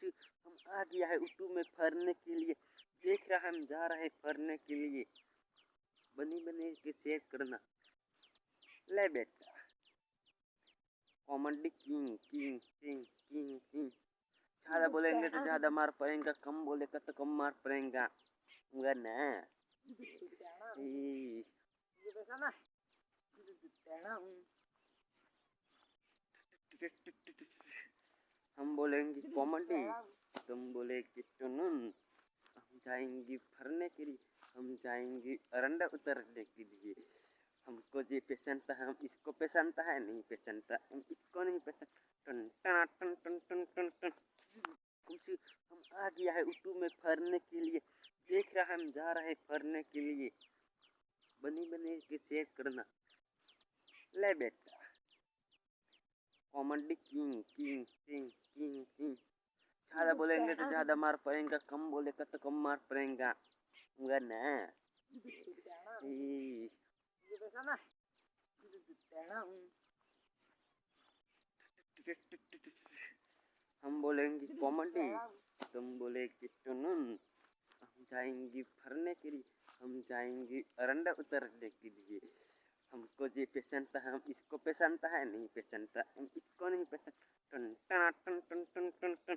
कुछ हम आ गया है उटू में फरने के लिए। देख रहा हम जा रहे फरने के लिए। बनी बनी के शेयर करना। ले बेटा comedy king king king king king. ज्यादा बोलेंगे तो ज्यादा मार पड़ेगा, कम बोलेगा तो कम मार पड़ेगा ना। हम बोलेंगे कॉमेडी, तुम बोलेगी टुनुन। हम जाएंगे फरने के लिए, हम जाएंगे अरंडा उतरने के लिए। हमको ये पसंद है, हम इसको पसंद है, नहीं पसंद हम इसको नहीं पसंद। टन टन टन टन टन टन टन। कुछ हम आ गया है उटू में फरने के लिए। देख रहा हम जा रहे फरने के लिए। बनी बनी के शेयर करना। ले बेटा comedy king king king king king. ज्यादा बोलेंगे तो ज्यादा मार पड़ेगा, कम बोलेगा तो कम मार पड़ेगा ना। हम बोलेंगे कॉमेडी, तुम बोलेगी टुनुन। हम जाएंगे फरने के लिए, हम जाएंगे अरंडा उतरने के लिए। हमको ये पसंद है, हम इसको पसंद है, नहीं पसंद हम इसको नहीं पसंद। टन टन टन टन टन टन टन।